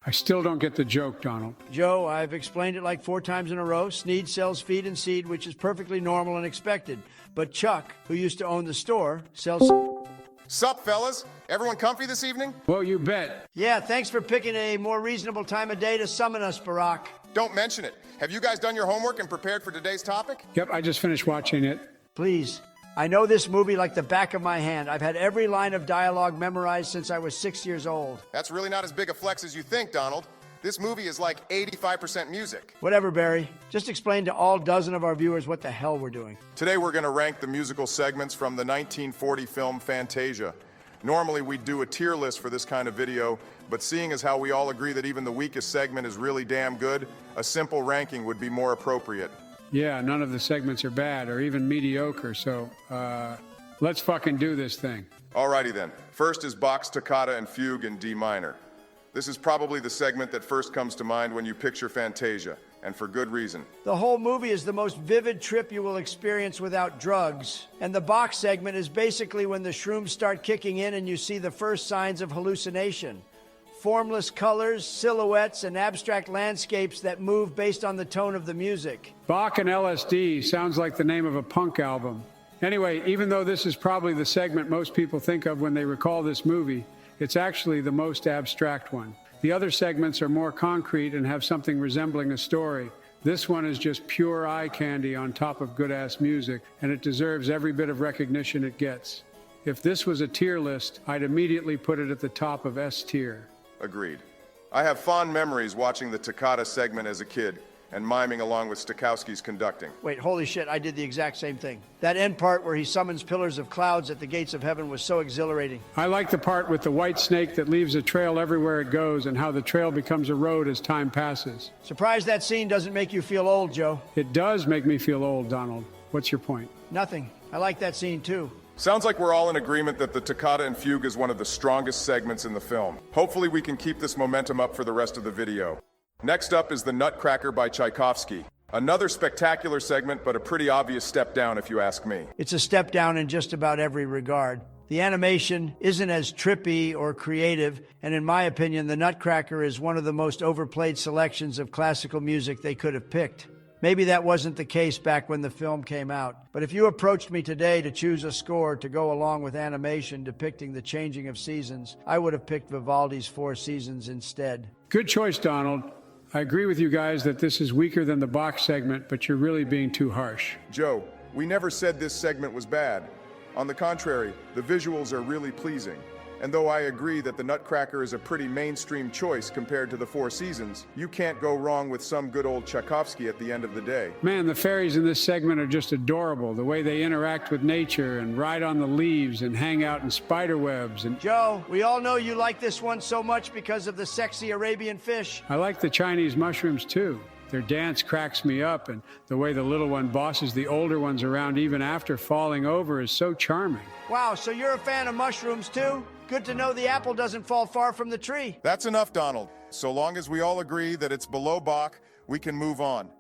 I still don't get the joke, Donald. Joe, I've explained it like 4 times in a row. Sneed sells feed and seed, which is perfectly normal and expected. But Chuck, who used to own the store, sells... Sup, fellas? Everyone comfy this evening? Well, you bet. Yeah, thanks for picking a more reasonable time of day to summon us, Barack. Don't mention it. Have you guys done your homework and prepared for today's topic? Yep, I just finished watching it. Please. I know this movie like the back of my hand. I've had every line of dialogue memorized since I was 6 years old. That's really not as big a flex as you think, Donald. This movie is like 85% music. Whatever, Barry. Just explain to all dozen of our viewers what the hell we're doing. Today we're going to rank the musical segments from the 1940 film Fantasia. Normally we'd do a tier list for this kind of video, but seeing as how we all agree that even the weakest segment is really damn good, a simple ranking would be more appropriate. Yeah, none of the segments are bad or even mediocre, so let's fucking do this thing. Alrighty then. First is Bach's Toccata and Fugue in D minor. This is probably the segment that first comes to mind when you picture Fantasia, and for good reason. The whole movie is the most vivid trip you will experience without drugs. And the Bach segment is basically when the shrooms start kicking in and you see the first signs of hallucination. Formless colors, silhouettes, and abstract landscapes that move based on the tone of the music. Bach and LSD sounds like the name of a punk album. Anyway, even though this is probably the segment most people think of when they recall this movie, it's actually the most abstract one. The other segments are more concrete and have something resembling a story. This one is just pure eye candy on top of good-ass music, and it deserves every bit of recognition it gets. If this was a tier list, I'd immediately put it at the top of S tier. Agreed. I have fond memories watching the Toccata segment as a kid and miming along with Stokowski's conducting. Wait, holy shit, I did the exact same thing. That end part where he summons pillars of clouds at the gates of heaven was so exhilarating. I like the part with the white snake that leaves a trail everywhere it goes and how the trail becomes a road as time passes. Surprised that scene doesn't make you feel old, Joe. It does make me feel old, Donald. What's your point? Nothing. I like that scene too. Sounds like we're all in agreement that the Toccata and Fugue is one of the strongest segments in the film. Hopefully we can keep this momentum up for the rest of the video. Next up is the Nutcracker by Tchaikovsky. Another spectacular segment, but a pretty obvious step down if you ask me. It's a step down in just about every regard. The animation isn't as trippy or creative, and in my opinion, the Nutcracker is one of the most overplayed selections of classical music they could have picked. Maybe that wasn't the case back when the film came out, but if you approached me today to choose a score to go along with animation depicting the changing of seasons, I would have picked Vivaldi's Four Seasons instead. Good choice, Donald. I agree with you guys that this is weaker than the Bach segment, but you're really being too harsh. Joe, we never said this segment was bad. On the contrary, the visuals are really pleasing. And though I agree that the Nutcracker is a pretty mainstream choice compared to the Four Seasons, you can't go wrong with some good old Tchaikovsky at the end of the day. Man, the fairies in this segment are just adorable. The way they interact with nature and ride on the leaves and hang out in spider webs and... Joe, we all know you like this one so much because of the sexy Arabian fish. I like the Chinese mushrooms too. Their dance cracks me up, and the way the little one bosses the older ones around even after falling over is so charming. Wow, so you're a fan of mushrooms too? Good to know the apple doesn't fall far from the tree. That's enough, Donald. So long as we all agree that it's below Bach, we can move on.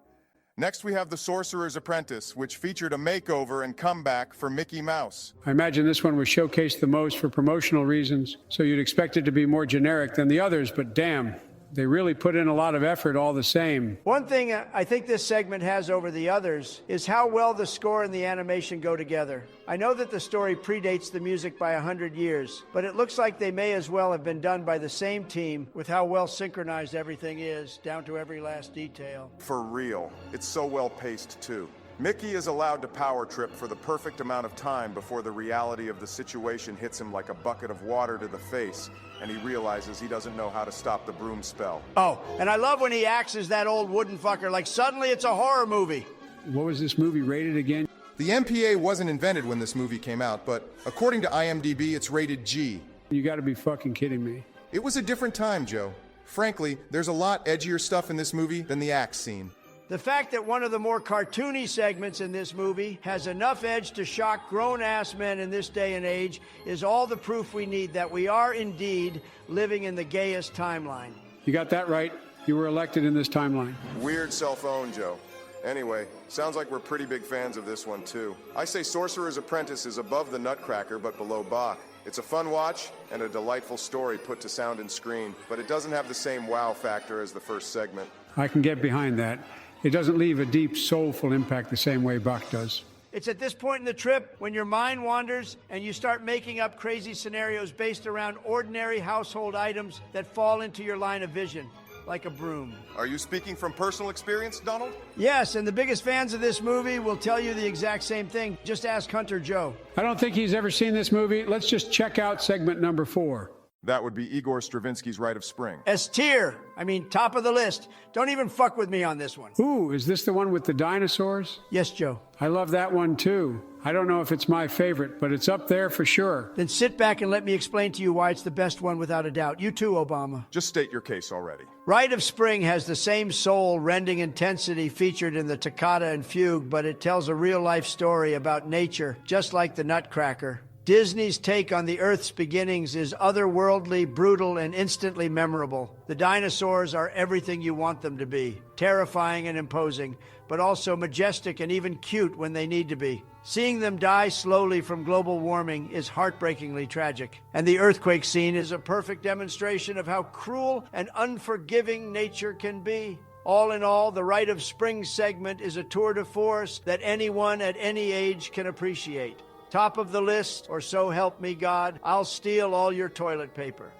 Next we have The Sorcerer's Apprentice, which featured a makeover and comeback for Mickey Mouse. I imagine this one was showcased the most for promotional reasons, so you'd expect it to be more generic than the others, but damn. They really put in a lot of effort all the same. One thing I think this segment has over the others is how well the score and the animation go together. I know that the story predates the music by 100 years, but it looks like they may as well have been done by the same team with how well synchronized everything is, down to every last detail. For real. It's so well paced, too. Mickey is allowed to power trip for the perfect amount of time before the reality of the situation hits him like a bucket of water to the face, and he realizes he doesn't know how to stop the broom spell. Oh, and I love when he acts as that old wooden fucker, like suddenly it's a horror movie. What was this movie rated again? The MPA wasn't invented when this movie came out, but according to IMDb, it's rated G. You gotta be fucking kidding me. It was a different time, Joe. Frankly, there's a lot edgier stuff in this movie than the axe scene. The fact that one of the more cartoony segments in this movie has enough edge to shock grown-ass men in this day and age is all the proof we need that we are indeed living in the gayest timeline. You got that right. You were elected in this timeline. Weird self-own, Joe. Anyway, sounds like we're pretty big fans of this one, too. I say Sorcerer's Apprentice is above the Nutcracker, but below Bach. It's a fun watch and a delightful story put to sound and screen, but it doesn't have the same wow factor as the first segment. I can get behind that. It doesn't leave a deep, soulful impact the same way Bach does. It's at this point in the trip when your mind wanders and you start making up crazy scenarios based around ordinary household items that fall into your line of vision, like a broom. Are you speaking from personal experience, Donald? Yes, and the biggest fans of this movie will tell you the exact same thing. Just ask Hunter Joe. I don't think he's ever seen this movie. Let's just check out segment number 4. That would be Igor Stravinsky's Rite of Spring. S tier. I mean, top of the list. Don't even fuck with me on this one. Ooh, is this the one with the dinosaurs? Yes, Joe. I love that one too. I don't know if it's my favorite, but it's up there for sure. Then sit back and let me explain to you why it's the best one without a doubt. You too, Obama. Just state your case already. Rite of Spring has the same soul-rending intensity featured in the Toccata and Fugue, but it tells a real-life story about nature, just like the Nutcracker. Disney's take on the Earth's beginnings is otherworldly, brutal, and instantly memorable. The dinosaurs are everything you want them to be, terrifying and imposing, but also majestic and even cute when they need to be. Seeing them die slowly from global warming is heartbreakingly tragic. And the earthquake scene is a perfect demonstration of how cruel and unforgiving nature can be. All in all, the Rite of Spring segment is a tour de force that anyone at any age can appreciate. Top of the list, or so help me God, I'll steal all your toilet paper.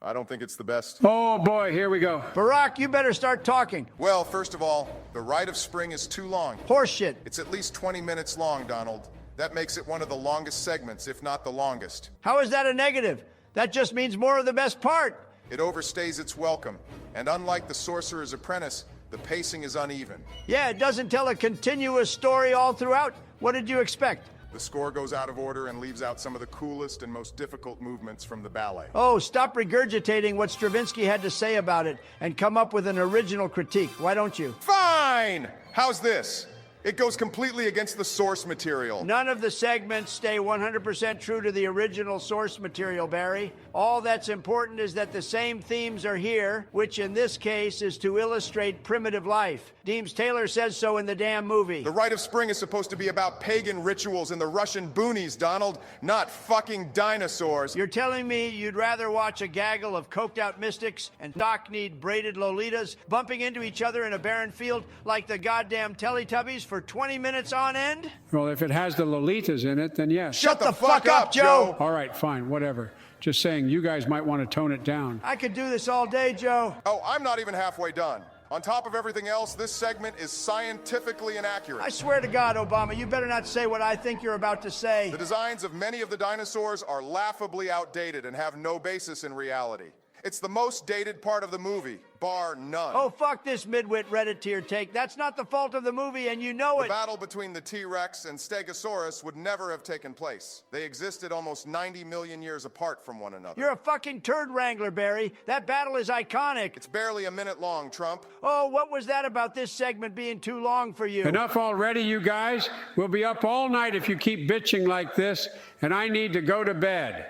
I don't think it's the best. Oh boy, here we go. Barack, you better start talking. Well, first of all, the Rite of Spring is too long. Horseshit. It's at least 20 minutes long, Donald. That makes it one of the longest segments, if not the longest. How is that a negative? That just means more of the best part. It overstays its welcome, and unlike the Sorcerer's Apprentice, the pacing is uneven. Yeah, it doesn't tell a continuous story all throughout. What did you expect? The score goes out of order and leaves out some of the coolest and most difficult movements from the ballet. Oh, stop regurgitating what Stravinsky had to say about it and come up with an original critique. Why don't you? Fine! How's this? It goes completely against the source material. None of the segments stay 100% true to the original source material, Barry. All that's important is that the same themes are here, which in this case is to illustrate primitive life. Deems Taylor says so in the damn movie. The Rite of Spring is supposed to be about pagan rituals in the Russian boonies, Donald, not fucking dinosaurs. You're telling me you'd rather watch a gaggle of coked-out mystics and knock-kneed braided Lolitas bumping into each other in a barren field like the goddamn Teletubbies for 20 minutes on end? Well, if it has the Lolitas in it, then yes. Shut the fuck up, Joe! All right, fine, whatever. Just saying, you guys might want to tone it down. I could do this all day, Joe. Oh, I'm not even halfway done. On top of everything else, this segment is scientifically inaccurate. I swear to God, Obama, you better not say what I think you're about to say. The designs of many of the dinosaurs are laughably outdated and have no basis in reality. It's the most dated part of the movie, bar none. Oh, fuck this midwit Reddit tier take. That's not the fault of the movie, and you know The it. battle between the T-Rex and Stegosaurus would never have taken place. They existed almost 90 million years apart from one another. You're a fucking turd wrangler, Barry. That battle is iconic. It's barely a minute long, Trump. Oh, what was that about this segment being too long for you? Enough already, you guys. We'll be up all night if you keep bitching like this, and I need to go to bed.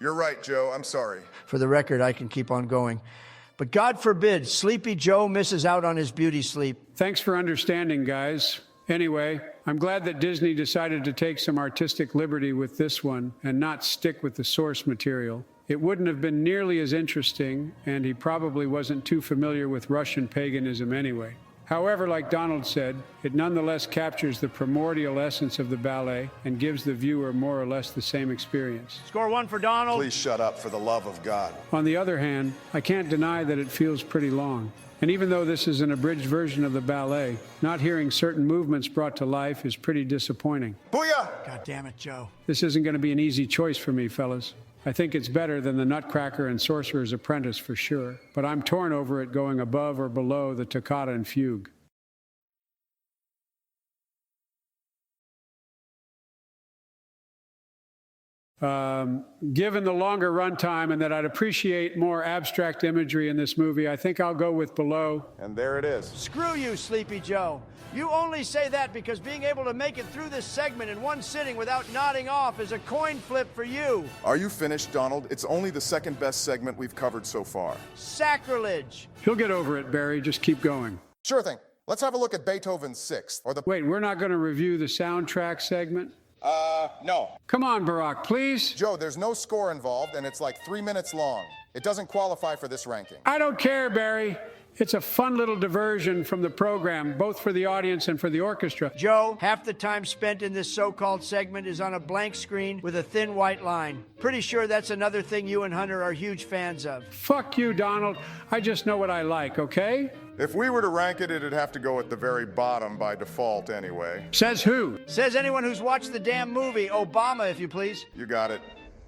You're right, Joe. I'm sorry. For the record, I can keep on going. But God forbid, Sleepy Joe misses out on his beauty sleep. Thanks for understanding, guys. Anyway, I'm glad that Disney decided to take some artistic liberty with this one and not stick with the source material. It wouldn't have been nearly as interesting, and he probably wasn't too familiar with Russian paganism anyway. However, like Donald said, it nonetheless captures the primordial essence of the ballet and gives the viewer more or less the same experience. Score one for Donald. Please shut up, for the love of God. On the other hand, I can't deny that it feels pretty long. And even though this is an abridged version of the ballet, not hearing certain movements brought to life is pretty disappointing. Booyah! God damn it, Joe. This isn't going to be an easy choice for me, fellas. I think it's better than the Nutcracker and Sorcerer's Apprentice for sure, but I'm torn over it going above or below the Toccata and Fugue. Given the longer runtime and that I'd appreciate more abstract imagery in this movie, I think I'll go with below. And there it is. Screw you, Sleepy Joe. You only say that because being able to make it through this segment in one sitting without nodding off is a coin flip for you. Are you finished, Donald? It's only the second best segment we've covered so far. Sacrilege. He'll get over it, Barry. Just keep going. Sure thing. Let's have a look at Beethoven's Sixth, or the... Wait, we're not going to review the soundtrack segment? No. Come on, Barack, please. Joe, there's no score involved, and it's like 3 minutes long. It doesn't qualify for this ranking. I don't care, Barry. It's a fun little diversion from the program, both for the audience and for the orchestra. Joe, half the time spent in this so-called segment is on a blank screen with a thin white line. Pretty sure that's another thing you and Hunter are huge fans of. Fuck you, Donald. I just know what I like, okay? If we were to rank it, it'd have to go at the very bottom by default anyway. Says who? Says anyone who's watched the damn movie. Obama, if you please. You got it.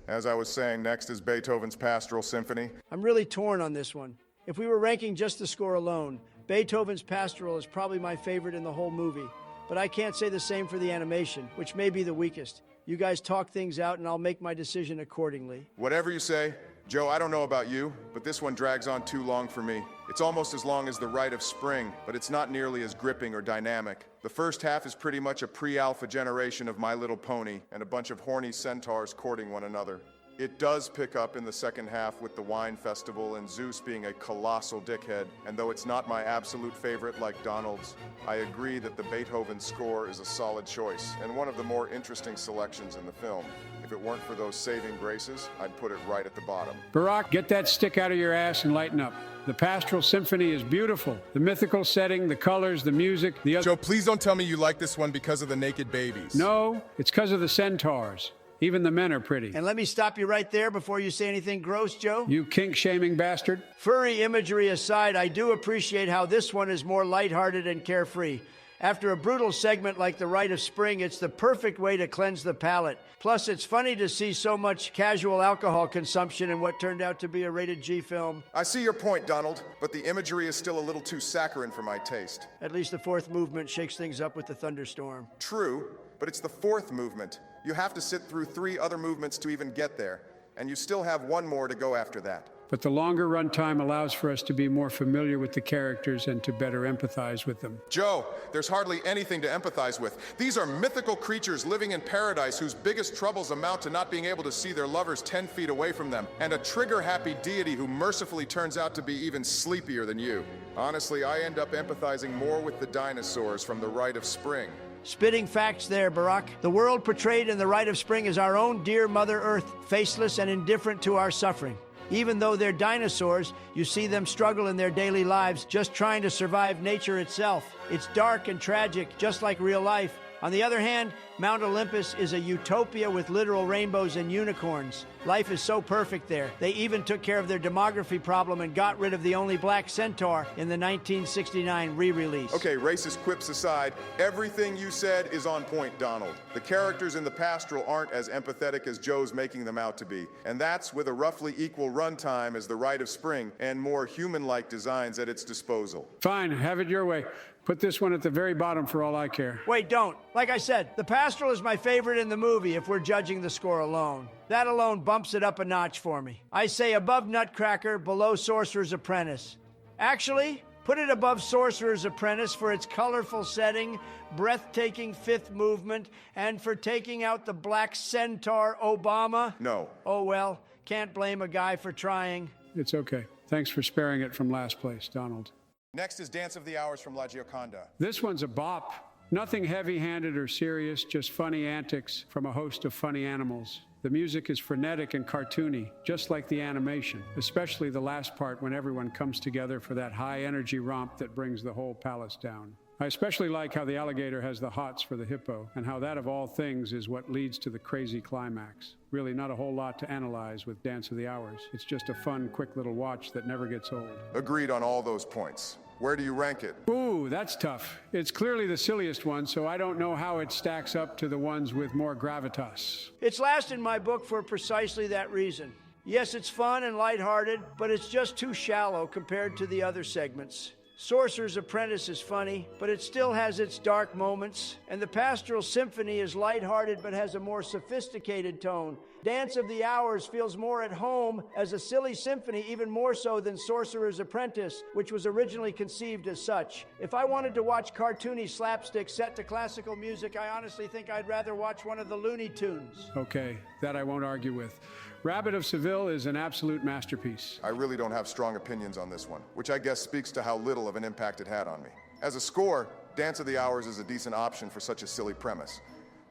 As I was saying, next is Beethoven's Pastoral Symphony. I'm really torn on this one. If we were ranking just the score alone, Beethoven's Pastoral is probably my favorite in the whole movie. But I can't say the same for the animation, which may be the weakest. You guys talk things out and I'll make my decision accordingly. Whatever you say. Joe, I don't know about you, but this one drags on too long for me. It's almost as long as the Rite of Spring, but it's not nearly as gripping or dynamic. The first half is pretty much a pre-alpha generation of My Little Pony and a bunch of horny centaurs courting one another. It does pick up in the second half with the wine festival and Zeus being a colossal dickhead, and though it's not my absolute favorite like Donald's, I agree that the Beethoven score is a solid choice and one of the more interesting selections in the film. If it weren't for those saving graces, I'd put it right at the bottom. Barack, get that stick out of your ass and lighten up. The Pastoral Symphony is beautiful. The mythical setting, the colors, the music, the other... Joe, please don't tell me you like this one because of the naked babies. No, it's because of the centaurs. Even the men are pretty. And let me stop you right there before you say anything gross, Joe. You kink-shaming bastard. Furry imagery aside, I do appreciate how this one is more lighthearted and carefree. After a brutal segment like the Rite of Spring, it's the perfect way to cleanse the palate. Plus, it's funny to see so much casual alcohol consumption in what turned out to be a rated G film. I see your point, Donald, but the imagery is still a little too saccharine for my taste. At least the fourth movement shakes things up with the thunderstorm. True, but it's the fourth movement. You have to sit through 3 other movements to even get there, and you still have 1 more to go after that. But the longer runtime allows for us to be more familiar with the characters and to better empathize with them. Joe, there's hardly anything to empathize with. These are mythical creatures living in paradise whose biggest troubles amount to not being able to see their lovers 10 feet away from them, and a trigger-happy deity who mercifully turns out to be even sleepier than you. Honestly, I end up empathizing more with the dinosaurs from the Rite of Spring. Spitting facts there, Barack. The world portrayed in the Rite of Spring is our own dear Mother Earth, faceless and indifferent to our suffering. Even though they're dinosaurs, you see them struggle in their daily lives just trying to survive nature itself. It's dark and tragic, just like real life. On the other hand, Mount Olympus is a utopia with literal rainbows and unicorns. Life is so perfect there. They even took care of their demography problem and got rid of the only black centaur in the 1969 re-release. Okay, racist quips aside, everything you said is on point, Donald. The characters in the Pastoral aren't as empathetic as Joe's making them out to be. And that's with a roughly equal runtime as the Rite of Spring and more human-like designs at its disposal. Fine, have it your way. Put this one at the very bottom for all I care. Wait, don't. Like I said, the Pastoral is my favorite in the movie if we're judging the score alone. That alone bumps it up a notch for me. I say above Nutcracker, below Sorcerer's Apprentice. Actually, put it above Sorcerer's Apprentice for its colorful setting, breathtaking fifth movement, and for taking out the black centaur Obama. No. Oh well, can't blame a guy for trying. It's okay. Thanks for sparing it from last place, Donald. Next is Dance of the Hours from La Gioconda. This one's a bop. Nothing heavy-handed or serious, just funny antics from a host of funny animals. The music is frenetic and cartoony, just like the animation, especially the last part when everyone comes together for that high-energy romp that brings the whole palace down. I especially like how the alligator has the hots for the hippo, and how that, of all things, is what leads to the crazy climax. Really not a whole lot to analyze with Dance of the Hours. It's just a fun, quick little watch that never gets old. Agreed on all those points. Where do you rank it? Ooh, that's tough. It's clearly the silliest one, so I don't know how it stacks up to the ones with more gravitas. It's last in my book for precisely that reason. Yes, it's fun and lighthearted, but it's just too shallow compared to the other segments. Sorcerer's Apprentice is funny, but it still has its dark moments. And the Pastoral Symphony is lighthearted but has a more sophisticated tone. Dance of the Hours feels more at home as a silly symphony, even more so than Sorcerer's Apprentice, which was originally conceived as such. If I wanted to watch cartoony slapstick set to classical music, I honestly think I'd rather watch one of the Looney Tunes. Okay, that I won't argue with. Rabbit of Seville is an absolute masterpiece. I really don't have strong opinions on this one, which I guess speaks to how little of an impact it had on me. As a score, Dance of the Hours is a decent option for such a silly premise.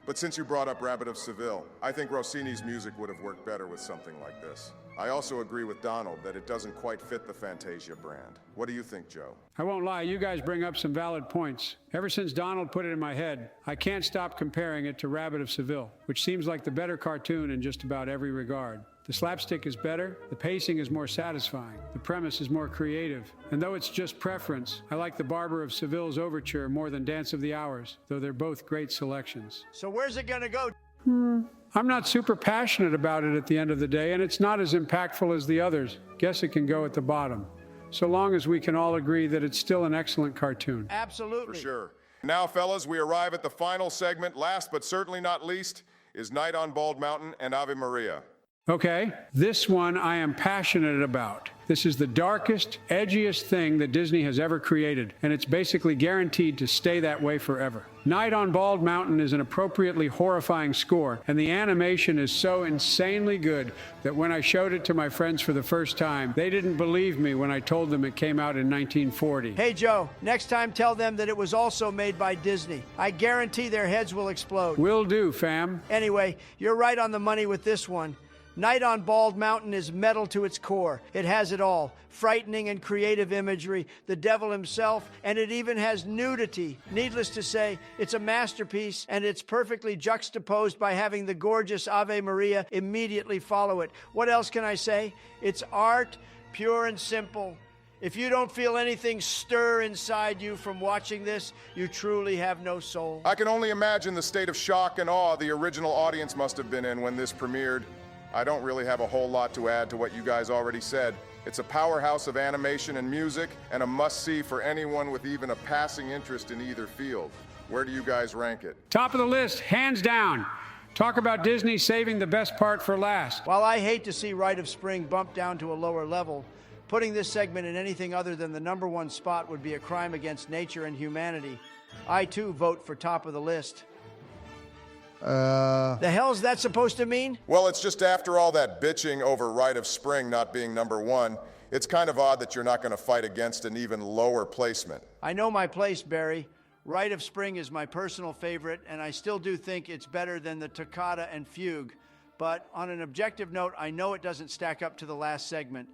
But since you brought up Rabbit of Seville, I think Rossini's music would have worked better with something like this. I also agree with Donald that it doesn't quite fit the Fantasia brand. What do you think, Joe? I won't lie, you guys bring up some valid points. Ever since Donald put it in my head, I can't stop comparing it to Rabbit of Seville, which seems like the better cartoon in just about every regard. The slapstick is better, the pacing is more satisfying, the premise is more creative. And though it's just preference, I like the Barber of Seville's overture more than Dance of the Hours, though they're both great selections. So where's it gonna go? I'm not super passionate about it at the end of the day, and it's not as impactful as the others. Guess it can go at the bottom, so long as we can all agree that it's still an excellent cartoon. Absolutely. For sure. Now, fellas, we arrive at the final segment. Last but certainly not least is Night on Bald Mountain and Ave Maria. Okay, this one I am passionate about. This is the darkest, edgiest thing that Disney has ever created, and it's basically guaranteed to stay that way forever. Night on Bald Mountain is an appropriately horrifying score, and the animation is so insanely good that when I showed it to my friends for the first time, they didn't believe me when I told them it came out in 1940. Hey, Joe, next time tell them that it was also made by Disney. I guarantee their heads will explode. Will do, fam. Anyway, you're right on the money with this one. Night on Bald Mountain is metal to its core. It has it all. Frightening and creative imagery, the devil himself, and it even has nudity. Needless to say, it's a masterpiece, and it's perfectly juxtaposed by having the gorgeous Ave Maria immediately follow it. What else can I say? It's art, pure and simple. If you don't feel anything stir inside you from watching this, you truly have no soul. I can only imagine the state of shock and awe the original audience must have been in when this premiered. I don't really have a whole lot to add to what you guys already said. It's a powerhouse of animation and music, and a must-see for anyone with even a passing interest in either field. Where do you guys rank it? Top of the list, hands down. Talk about Disney saving the best part for last. While I hate to see Rite of Spring bumped down to a lower level, putting this segment in anything other than the #1 spot would be a crime against nature and humanity. I, too, vote for top of the list. The hell's that supposed to mean? Well, it's just after all that bitching over Rite of Spring not being #1, it's kind of odd that you're not going to fight against an even lower placement. I know my place, Barry. Rite of Spring is my personal favorite, and I still do think it's better than the Toccata and Fugue. But on an objective note, I know it doesn't stack up to the last segment.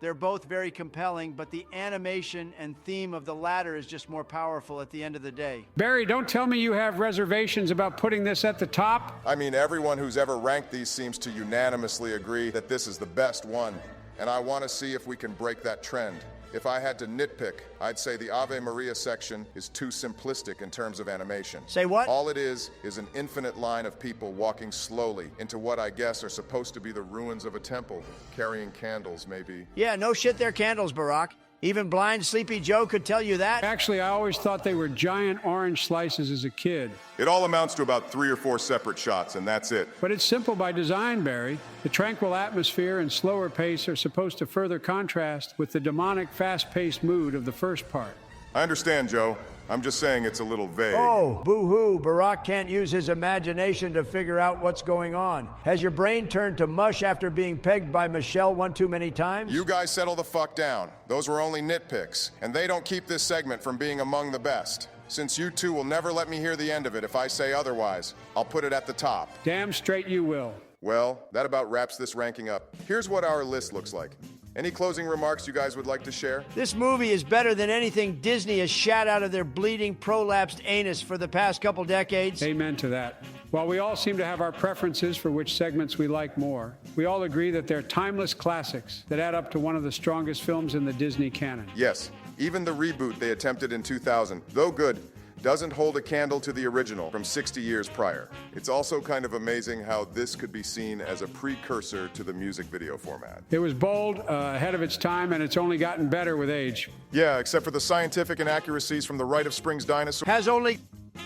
They're both very compelling, but the animation and theme of the latter is just more powerful at the end of the day. Barry, don't tell me you have reservations about putting this at the top. I mean, everyone who's ever ranked these seems to unanimously agree that this is the best one, and I want to see if we can break that trend. If I had to nitpick, I'd say the Ave Maria section is too simplistic in terms of animation. Say what? All it is an infinite line of people walking slowly into what I guess are supposed to be the ruins of a temple, carrying candles, maybe. Yeah, no shit, they're candles, Barack. Even blind, sleepy Joe could tell you that. Actually, I always thought they were giant orange slices as a kid. It all amounts to about 3 or 4 separate shots, and that's it. But it's simple by design, Barry. The tranquil atmosphere and slower pace are supposed to further contrast with the demonic, fast-paced mood of the first part. I understand, Joe. I'm just saying it's a little vague. Oh, boo-hoo. Barack can't use his imagination to figure out what's going on. Has your brain turned to mush after being pegged by Michelle one too many times? You guys settle the fuck down. Those were only nitpicks, and they don't keep this segment from being among the best. Since you two will never let me hear the end of it if I say otherwise, I'll put it at the top. Damn straight you will. Well, that about wraps this ranking up. Here's what our list looks like. Any closing remarks you guys would like to share? This movie is better than anything Disney has shat out of their bleeding, prolapsed anus for the past couple decades. Amen to that. While we all seem to have our preferences for which segments we like more, we all agree that they're timeless classics that add up to one of the strongest films in the Disney canon. Yes, even the reboot they attempted in 2000, though good, doesn't hold a candle to the original from 60 years prior. It's also kind of amazing how this could be seen as a precursor to the music video format. It was bold, ahead of its time, and it's only gotten better with age. Yeah, except for the scientific inaccuracies from the Rite of Spring's dinosaur. Has only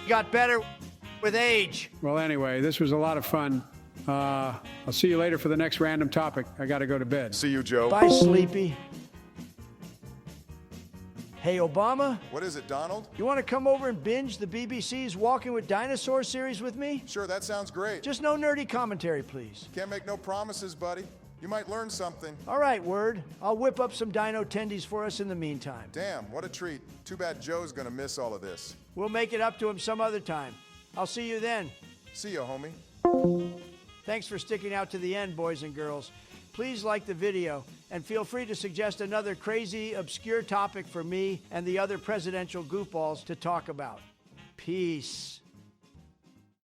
got better with age. Well, anyway, this was a lot of fun. I'll see you later for the next random topic. I gotta go to bed. See you, Joe. Bye, Sleepy. Hey, Obama? What is it, Donald? You want to come over and binge the BBC's Walking with Dinosaurs series with me? Sure, that sounds great. Just no nerdy commentary, please. Can't make no promises, buddy. You might learn something. All right, word. I'll whip up some dino tendies for us in the meantime. Damn, what a treat. Too bad Joe's gonna miss all of this. We'll make it up to him some other time. I'll see you then. See ya, homie. Thanks for sticking out to the end, boys and girls. Please like the video and feel free to suggest another crazy, obscure topic for me and the other presidential goofballs to talk about. Peace.